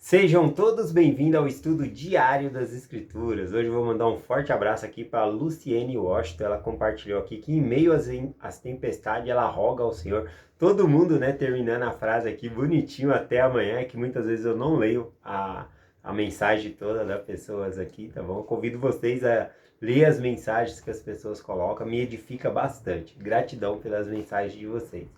Sejam todos bem-vindos ao estudo diário das Escrituras. Hoje eu vou mandar um forte abraço aqui para a Luciene Washington. Ela compartilhou aqui que em meio às tempestades ela roga ao Senhor. Todo mundo, né, terminando a frase aqui bonitinho até amanhã, que muitas vezes eu não leio a mensagem toda das pessoas aqui, tá bom? Eu convido vocês a ler as mensagens que as pessoas colocam, me edifica bastante. Gratidão pelas mensagens de vocês,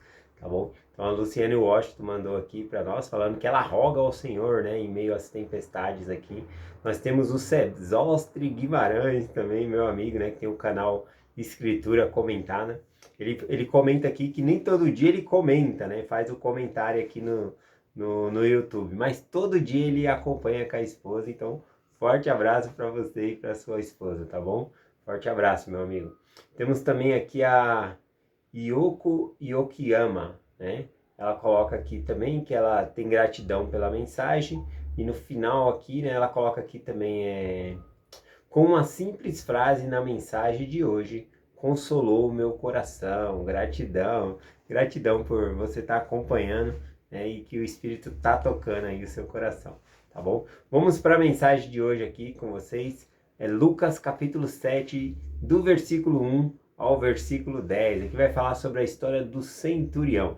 tá bom? Então a Luciane Washington mandou aqui para nós, falando que ela roga ao Senhor, né, em meio às tempestades aqui. Nós temos o Cesostre Guimarães também, meu amigo, né, que tem o canal Escritura Comentada. Ele comenta aqui que nem todo dia ele comenta, né, faz o comentário aqui no YouTube, mas todo dia ele acompanha com a esposa. Então, forte abraço para você e para sua esposa, tá bom? Forte abraço, meu amigo. Temos também aqui a Yoko Yokiyama, né? Ela coloca aqui também que ela tem gratidão pela mensagem, e no final aqui, né, ela coloca aqui também com uma simples frase na mensagem de hoje, consolou o meu coração. Gratidão, gratidão por você estar acompanhando, né, e que o Espírito está tocando aí o seu coração, tá bom? Vamos para a mensagem de hoje aqui com vocês, é Lucas capítulo 7, do versículo 1 ao versículo 10, aqui vai falar sobre a história do centurião.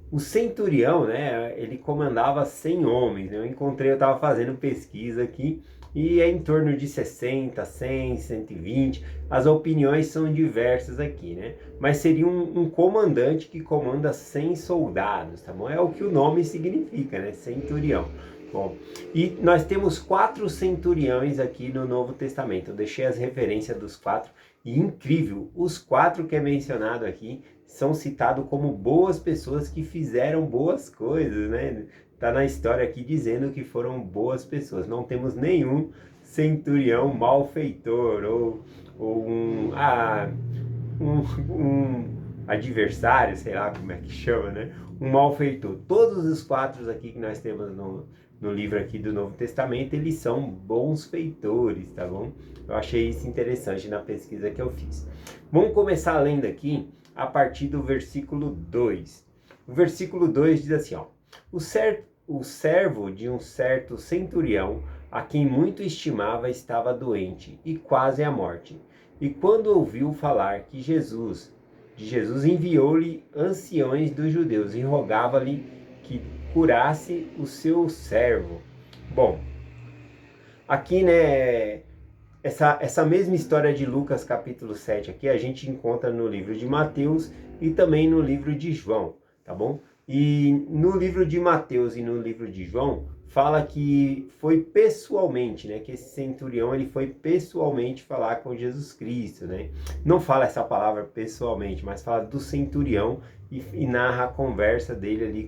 O centurião, né, ele comandava 100 homens, né? Eu estava fazendo pesquisa aqui, e é em torno de 60, 100, 120, as opiniões são diversas aqui, né? Mas seria um comandante que comanda 100 soldados, tá bom? É o que o nome significa, né? Centurião. Bom, e nós temos 4 centuriões aqui no Novo Testamento. Eu deixei as referências dos 4, e incrível, os 4 que é mencionado aqui são citados como boas pessoas que fizeram boas coisas, né? Tá na história aqui dizendo que foram boas pessoas. Não temos nenhum centurião malfeitor ou um adversário, sei lá como é que chama, né? Um malfeitor. Todos os 4 aqui que nós temos no livro aqui do Novo Testamento, eles são bons feitores, tá bom? Eu achei isso interessante na pesquisa que eu fiz. Vamos começar lendo aqui a partir do versículo 2. O versículo 2 diz assim, ó: o servo de um certo centurião, a quem muito estimava, estava doente e quase à morte. E quando ouviu falar de Jesus, enviou-lhe anciões dos judeus e rogava-lhe que curasse o seu servo. Bom, aqui, né, essa mesma história de Lucas capítulo 7 aqui a gente encontra no livro de Mateus e também no livro de João, tá bom? E no livro de Mateus e no livro de João fala que foi pessoalmente, né, que esse centurião ele foi pessoalmente falar com Jesus Cristo, né? Não fala essa palavra pessoalmente, mas fala do centurião e narra a conversa dele ali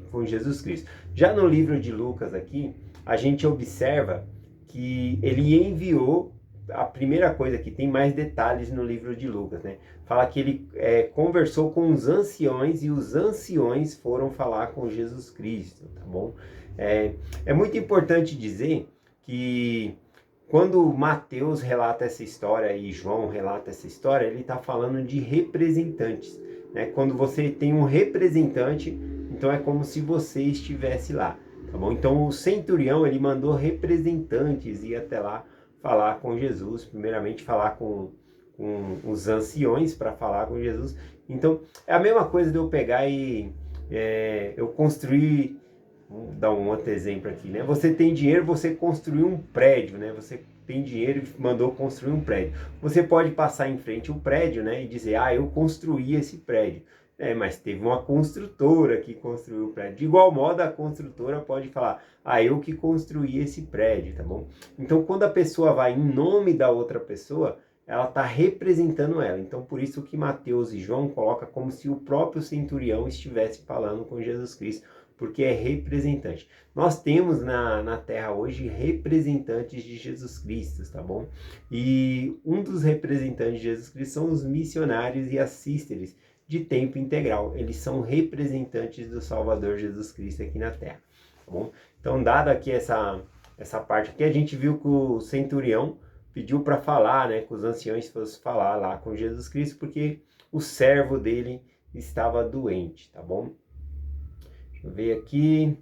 com Jesus Cristo. Já no livro de Lucas aqui, a gente observa que ele enviou, a primeira coisa que tem mais detalhes no livro de Lucas, né? Fala que ele conversou com os anciões e os anciões foram falar com Jesus Cristo, tá bom? É muito importante dizer que quando Mateus relata essa história e João relata essa história, ele está falando de representantes, né? Quando você tem um representante, então é como se você estivesse lá, tá bom? Então o centurião, ele mandou representantes ir até lá falar com Jesus, primeiramente falar com os anciões para falar com Jesus. Então é a mesma coisa de eu pegar e eu construir. Vamos dar um outro exemplo aqui, né? Você tem dinheiro, você construiu um prédio, né? Você tem dinheiro e mandou construir um prédio. Você pode passar em frente ao prédio, né? E dizer, eu construí esse prédio. Mas teve uma construtora que construiu o prédio. De igual modo, a construtora pode falar, eu que construí esse prédio, tá bom? Então, quando a pessoa vai em nome da outra pessoa, ela está representando ela. Então, por isso que Mateus e João colocam como se o próprio centurião estivesse falando com Jesus Cristo, porque é representante. Nós temos na Terra hoje representantes de Jesus Cristo, tá bom? E um dos representantes de Jesus Cristo são os missionários e as sísteres de tempo integral. Eles são representantes do Salvador Jesus Cristo aqui na Terra, tá bom? Então, dada aqui essa parte aqui, a gente viu que o centurião pediu para falar, né, que os anciões fossem falar lá com Jesus Cristo, porque o servo dele estava doente, tá bom? Deixa eu ver aqui.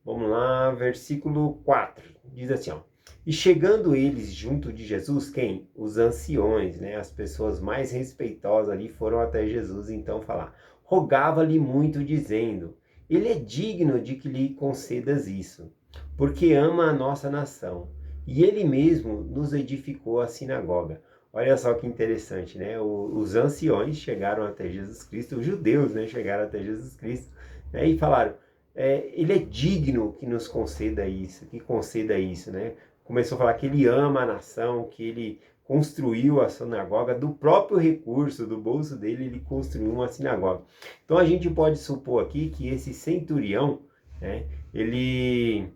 Vamos lá, versículo 4. Diz assim, ó. E chegando eles junto de Jesus, quem? Os anciões, né? As pessoas mais respeitosas ali foram até Jesus então falar. Rogava-lhe muito, dizendo: Ele é digno de que lhe concedas isso, porque ama a nossa nação. E ele mesmo nos edificou a sinagoga. Olha só que interessante, né? Os anciões chegaram até Jesus Cristo, os judeus, né? Chegaram até Jesus Cristo, né? E falaram: ele é digno que nos conceda isso, que conceda isso, né? Começou a falar que ele ama a nação, que ele construiu a sinagoga do próprio recurso, do bolso dele, ele construiu uma sinagoga. Então a gente pode supor aqui que esse centurião, né, ele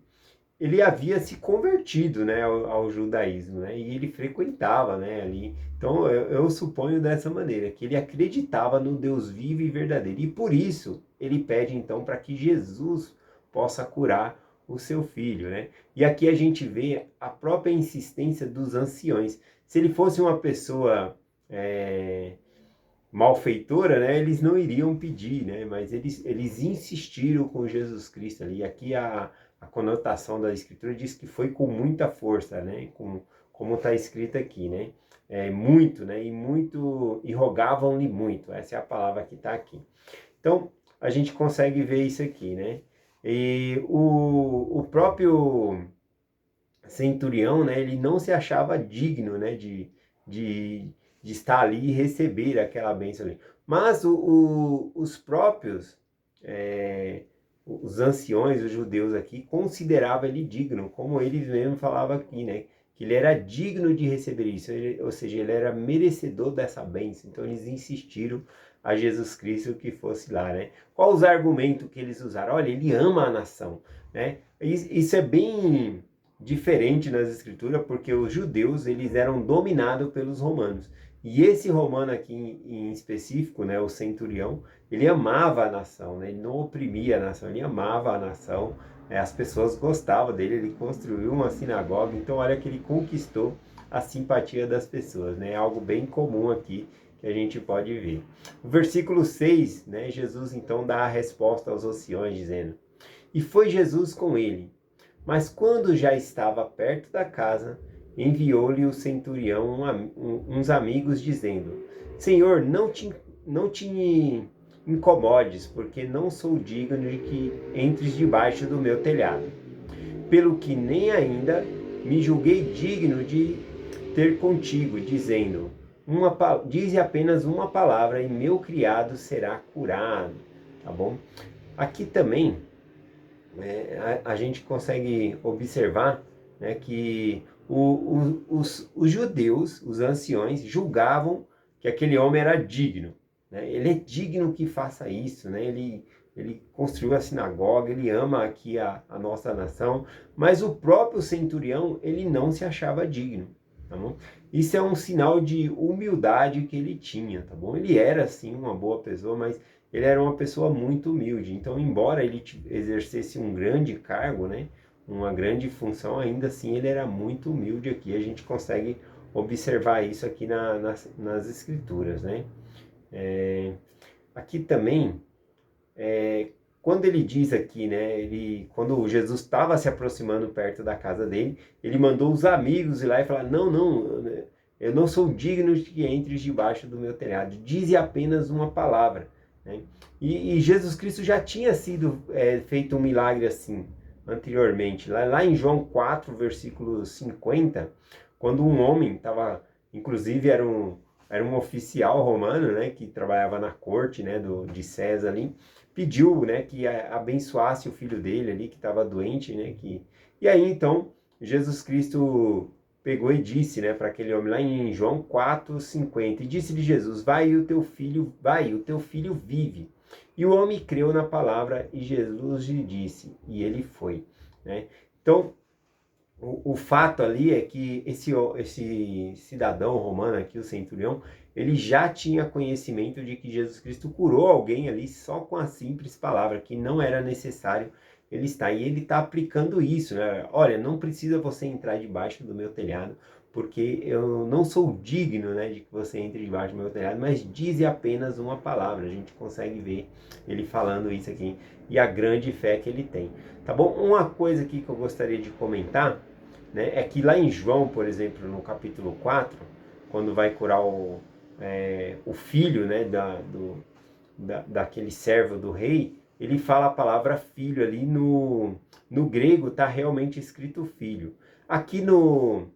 havia se convertido, né, ao judaísmo, né, e ele frequentava, né, ali. Então eu suponho dessa maneira, que ele acreditava no Deus vivo e verdadeiro. E por isso ele pede então para que Jesus possa curar o seu filho, né? E aqui a gente vê a própria insistência dos anciões. Se ele fosse uma pessoa malfeitora, né, eles não iriam pedir, né, mas eles insistiram com Jesus Cristo ali. Aqui a conotação da escritura diz que foi com muita força, né, como está escrito aqui, né, muito, né, e rogavam-lhe muito. Essa é a palavra que está aqui. Então a gente consegue ver isso aqui, né, e o próprio centurião, né, ele não se achava digno, né, de, de estar ali e receber aquela bênção ali. Mas os próprios, os anciões, os judeus aqui, consideravam ele digno, como eles mesmos falavam aqui, né, que ele era digno de receber isso, ou seja, ele era merecedor dessa bênção. Então eles insistiram a Jesus Cristo que fosse lá, né? Qual os argumentos que eles usaram? Olha, ele ama a nação, né? Isso é bem diferente nas escrituras, porque os judeus eles eram dominados pelos romanos. E esse romano aqui em específico, né, o centurião, ele amava a nação, né? Ele não oprimia a nação, ele amava a nação, né? As pessoas gostavam dele, ele construiu uma sinagoga, então olha que ele conquistou a simpatia das pessoas, né? Algo bem comum aqui que a gente pode ver. O versículo 6, né, Jesus então dá a resposta aos anciões, dizendo: E foi Jesus com ele. Mas quando já estava perto da casa, enviou-lhe o centurião uns amigos, dizendo: Senhor, não te incomodes, porque não sou digno de que entres debaixo do meu telhado. Pelo que nem ainda me julguei digno de ter contigo, dizendo: dize apenas uma palavra e meu criado será curado. Tá bom? Aqui também a gente consegue observar, né, que os judeus, os anciões, julgavam que aquele homem era digno, né? Ele é digno que faça isso, né? Ele construiu a sinagoga, ele ama aqui a nossa nação, mas o próprio centurião, ele não se achava digno, tá bom? Isso é um sinal de humildade que ele tinha, tá bom? Ele era, sim, uma boa pessoa, mas ele era uma pessoa muito humilde. Então, embora ele exercesse um grande cargo, né, uma grande função, ainda assim ele era muito humilde aqui. A gente consegue observar isso aqui nas escrituras, né? Aqui também, quando ele diz aqui, né, quando Jesus estava se aproximando perto da casa dele, ele mandou os amigos ir lá e falar: não, eu não sou digno de que entres debaixo do meu telhado. Dize apenas uma palavra. Né? E Jesus Cristo já tinha sido feito um milagre assim anteriormente. Lá em João 4, versículo 50, quando um homem estava, inclusive era um oficial romano, né, que trabalhava na corte, né, de César ali, pediu, né, que abençoasse o filho dele ali, que estava doente, né, e aí então Jesus Cristo pegou e disse, né, para aquele homem lá em João 4:50, e disse-lhe Jesus: vai, o teu filho vive. E o homem creu na palavra e Jesus lhe disse, e ele foi, né? Então, o fato ali é que esse cidadão romano aqui, o centurião, ele já tinha conhecimento de que Jesus Cristo curou alguém ali só com a simples palavra, que não era necessário ele estar. E ele está aplicando isso, né? Olha, não precisa você entrar debaixo do meu telhado, porque eu não sou digno, né, de que você entre debaixo do meu telhado, mas dize apenas uma palavra. A gente consegue ver ele falando isso aqui e a grande fé que ele tem. Tá bom? Uma coisa aqui que eu gostaria de comentar, né, é que lá em João, por exemplo, no capítulo 4, quando vai curar o filho, né, daquele servo do rei, ele fala a palavra filho ali no grego, está realmente escrito filho. Aqui no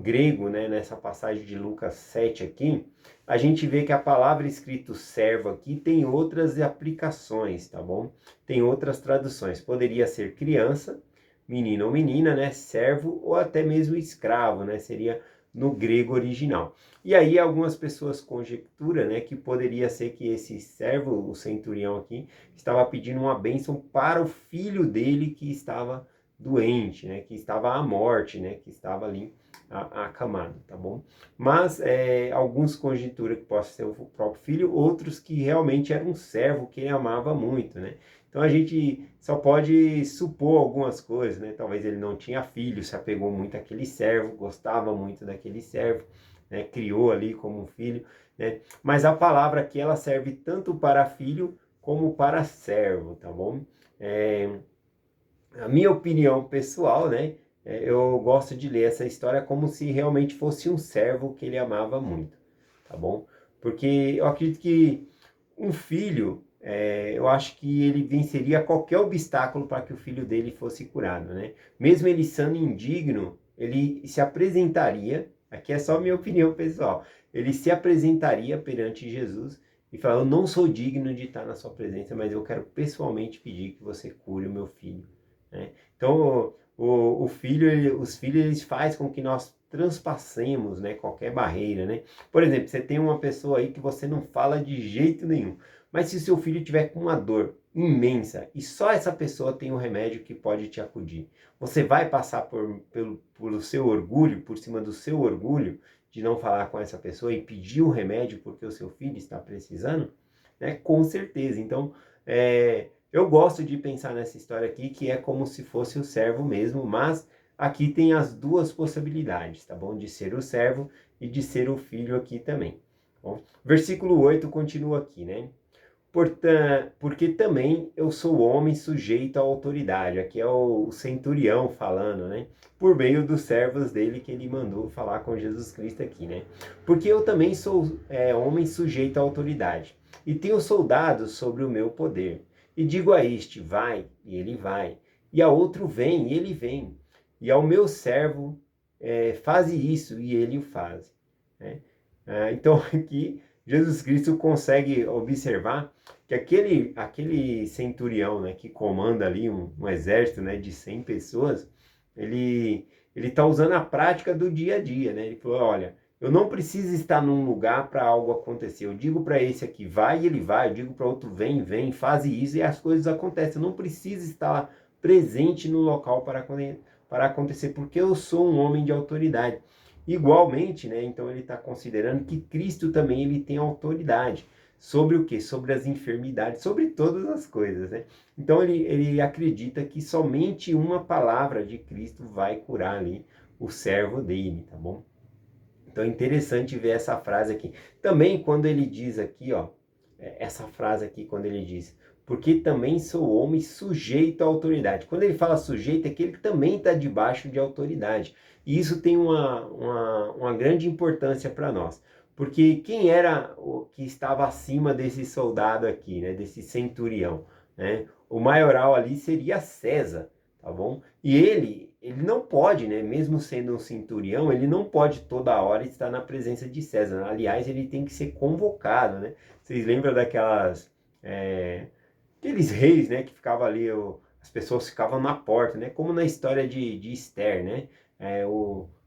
grego, né, nessa passagem de Lucas 7 aqui, a gente vê que a palavra escrito servo aqui tem outras aplicações, tá bom? Tem outras traduções. Poderia ser criança, menino ou menina, né, servo ou até mesmo escravo, né, seria no grego original. E aí algumas pessoas conjecturam, né, que poderia ser que esse servo, o centurião aqui, estava pedindo uma bênção para o filho dele que estava doente, né, que estava à morte, né, que estava ali acamado, tá bom? Mas alguns conjecturam que possa ser o próprio filho, outros que realmente era um servo que ele amava muito, né? Então a gente só pode supor algumas coisas, né? Talvez ele não tinha filho, se apegou muito àquele servo, gostava muito daquele servo, né? Criou ali como um filho, né? Mas a palavra aqui ela serve tanto para filho como para servo, tá bom? A minha opinião pessoal, né? Eu gosto de ler essa história como se realmente fosse um servo que ele amava muito, tá bom? Porque eu acredito que um filho, eu acho que ele venceria qualquer obstáculo para que o filho dele fosse curado, né? Mesmo ele sendo indigno, ele se apresentaria, aqui é só minha opinião pessoal, ele se apresentaria perante Jesus e falar, eu não sou digno de estar na sua presença, mas eu quero pessoalmente pedir que você cure o meu filho, né? Então, o filho, os filhos, eles fazem com que nós transpassemos, né, qualquer barreira, né? Por exemplo, você tem uma pessoa aí que você não fala de jeito nenhum, mas se o seu filho tiver com uma dor imensa e só essa pessoa tem um remédio que pode te acudir, você vai passar pelo seu orgulho, por cima do seu orgulho de não falar com essa pessoa e pedir um remédio porque o seu filho está precisando? Né? Com certeza. Então, eu gosto de pensar nessa história aqui que é como se fosse o servo mesmo, mas aqui tem as duas possibilidades, tá bom? De ser o servo e de ser o filho aqui também. Bom, versículo 8 continua aqui, né? Portanto, porque também eu sou homem sujeito à autoridade. Aqui é o centurião falando, né? Por meio dos servos dele que ele mandou falar com Jesus Cristo aqui, né? Porque eu também sou homem sujeito à autoridade. E tenho soldados sobre o meu poder. E digo a este, vai, e ele vai. E a outro, vem, e ele vem. E ao meu servo, faze isso, e ele o faz. Né? Então aqui Jesus Cristo consegue observar que aquele centurião, né, que comanda ali um exército, né, de 100 pessoas, ele está usando a prática do dia a dia, né? Ele falou, olha, eu não preciso estar num lugar para algo acontecer. Eu digo para esse aqui, vai e ele vai. Eu digo para outro, vem, vem, faz isso e as coisas acontecem. Eu não preciso estar presente no local para acontecer, porque eu sou um homem de autoridade. Igualmente, né? Então ele está considerando que Cristo também ele tem autoridade. Sobre o quê? Sobre as enfermidades, sobre todas as coisas, né? Então ele acredita que somente uma palavra de Cristo vai curar ali o servo dele, tá bom? Então é interessante ver essa frase aqui. Também quando ele diz aqui, ó, essa frase aqui, quando ele diz, porque também sou homem sujeito à autoridade. Quando ele fala sujeito, é que ele também está debaixo de autoridade. E isso tem uma grande importância para nós. Porque quem era o que estava acima desse soldado aqui, né, desse centurião? Né? O maioral ali seria César, tá bom? E ele não pode, né, mesmo sendo um centurião, ele não pode toda hora estar na presença de César. Aliás, ele tem que ser convocado, né? Vocês lembram aqueles reis, né, que ficavam ali, as pessoas ficavam na porta, né? Como na história de Esther, né?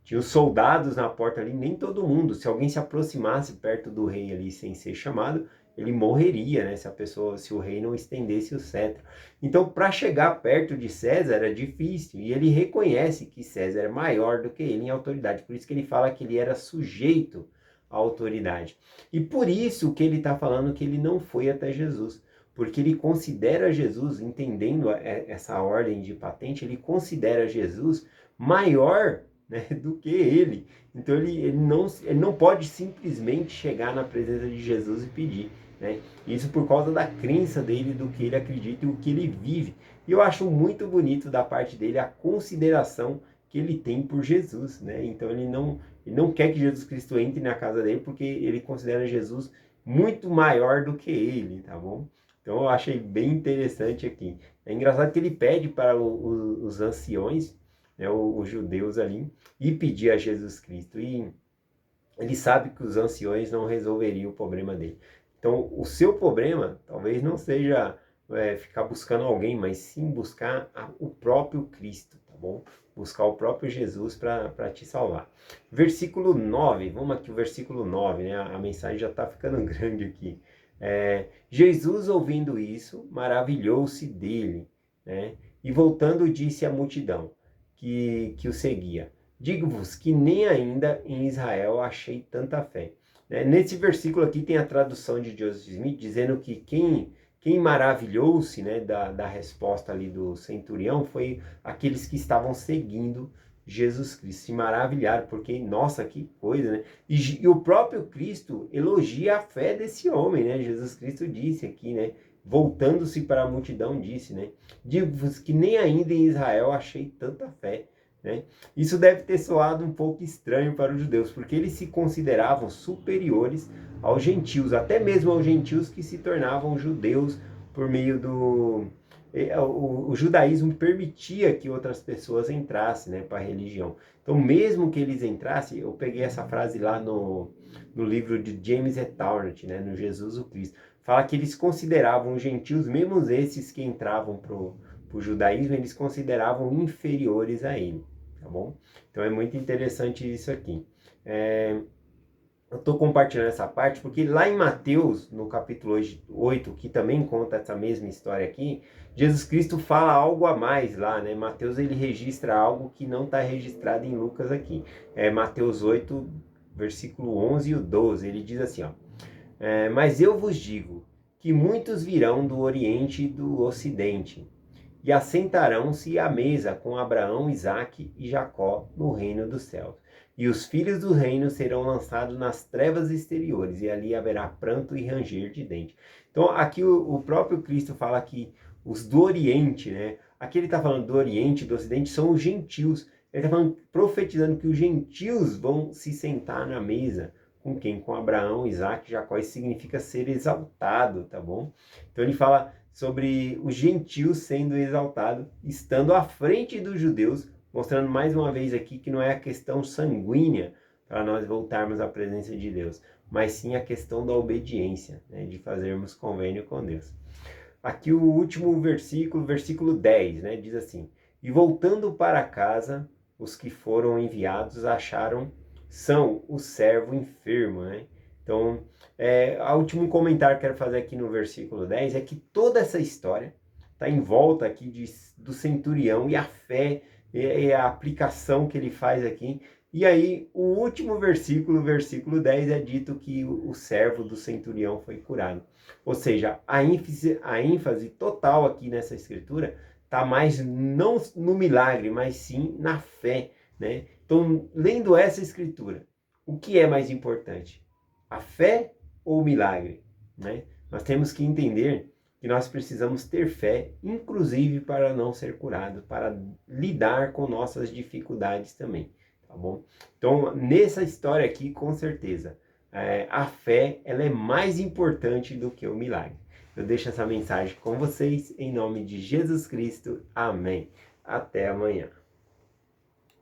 Tinha os soldados na porta ali, nem todo mundo. Se alguém se aproximasse perto do rei ali sem ser chamado, ele morreria, né? Se o rei não estendesse o cetro. Então, para chegar perto de César era difícil, e ele reconhece que César é maior do que ele em autoridade. Por isso que ele fala que ele era sujeito à autoridade. E por isso que ele está falando que ele não foi até Jesus. Porque ele considera Jesus, entendendo essa ordem de patente, ele considera Jesus maior né, do que ele. Então ele não pode simplesmente chegar na presença de Jesus e pedir, né? Isso por causa da crença dele, do que ele acredita e o que ele vive. E eu acho muito bonito da parte dele a consideração que ele tem por Jesus, né? Então ele não quer que Jesus Cristo entre na casa dele porque ele considera Jesus muito maior do que ele, tá bom? Então eu achei bem interessante aqui. É engraçado que ele pede para os anciões, né, os judeus ali, e pedir a Jesus Cristo. E ele sabe que os anciões não resolveriam o problema dele. Então, o seu problema talvez não seja ficar buscando alguém, mas sim buscar o próprio Cristo, tá bom? Buscar o próprio Jesus para te salvar. Versículo 9, vamos aqui o versículo 9, né? A mensagem já está ficando grande aqui. Jesus, ouvindo isso, maravilhou-se dele, né? E voltando disse à multidão que o seguia: digo-vos que nem ainda em Israel achei tanta fé. Nesse versículo aqui tem a tradução de Joseph Smith dizendo que quem maravilhou-se, né, da resposta ali do centurião foi aqueles que estavam seguindo Jesus Cristo. Se maravilharam, porque, nossa, que coisa, né? E o próprio Cristo elogia a fé desse homem, né? Jesus Cristo disse aqui, né? Voltando-se para a multidão, disse, né? Digo-vos que nem ainda em Israel achei tanta fé. Né? Isso deve ter soado um pouco estranho para os judeus, porque eles se consideravam superiores aos gentios, até mesmo aos gentios que se tornavam judeus por meio do... O judaísmo permitia que outras pessoas entrassem, né, para a religião. Então, mesmo que eles entrassem, eu peguei essa frase lá no livro de James Tarnett, né, no Jesus o Cristo, fala que eles consideravam os gentios, mesmo esses que entravam para o judaísmo, eles consideravam inferiores a ele. Tá bom? Então é muito interessante isso aqui. Eu estou compartilhando essa parte porque lá em Mateus, no capítulo 8, que também conta essa mesma história aqui, Jesus Cristo fala algo a mais lá, né? Mateus ele registra algo que não está registrado em Lucas aqui. Mateus 8, versículo 11 e o 12, ele diz assim, ó: mas eu vos digo que muitos virão do Oriente e do Ocidente, e assentarão-se à mesa com Abraão, Isaque e Jacó no reino dos céus. E os filhos do reino serão lançados nas trevas exteriores, e ali haverá pranto e ranger de dentes. Então, aqui o próprio Cristo fala que os do Oriente, né? Aqui ele está falando do Oriente e do Ocidente, são os gentios. Ele está falando, profetizando que os gentios vão se sentar na mesa. Com quem? Com Abraão, Isaque e Jacó. Isso significa ser exaltado, tá bom? Então ele fala sobre os gentios sendo exaltados, estando à frente dos judeus, mostrando mais uma vez aqui que não é a questão sanguínea para nós voltarmos à presença de Deus, mas sim a questão da obediência, né, de fazermos convênio com Deus. Aqui o último versículo, versículo 10, né, diz assim: e voltando para casa, os que foram enviados acharam são o servo enfermo, né? Então, o último comentário que quero fazer aqui no versículo 10 é que toda essa história está em volta aqui do centurião e a fé e a aplicação que ele faz aqui. E aí, o último versículo, versículo 10, é dito que o servo do centurião foi curado. Ou seja, a ênfase total aqui nessa escritura está mais não no milagre, mas sim na fé, né? Então, lendo essa escritura, o que é mais importante? A fé ou o milagre, né? Nós temos que entender que nós precisamos ter fé, inclusive para não ser curado, para lidar com nossas dificuldades também, tá bom? Então, nessa história aqui, com certeza, a fé ela é mais importante do que o milagre. Eu deixo essa mensagem com vocês, em nome de Jesus Cristo. Amém. Até amanhã.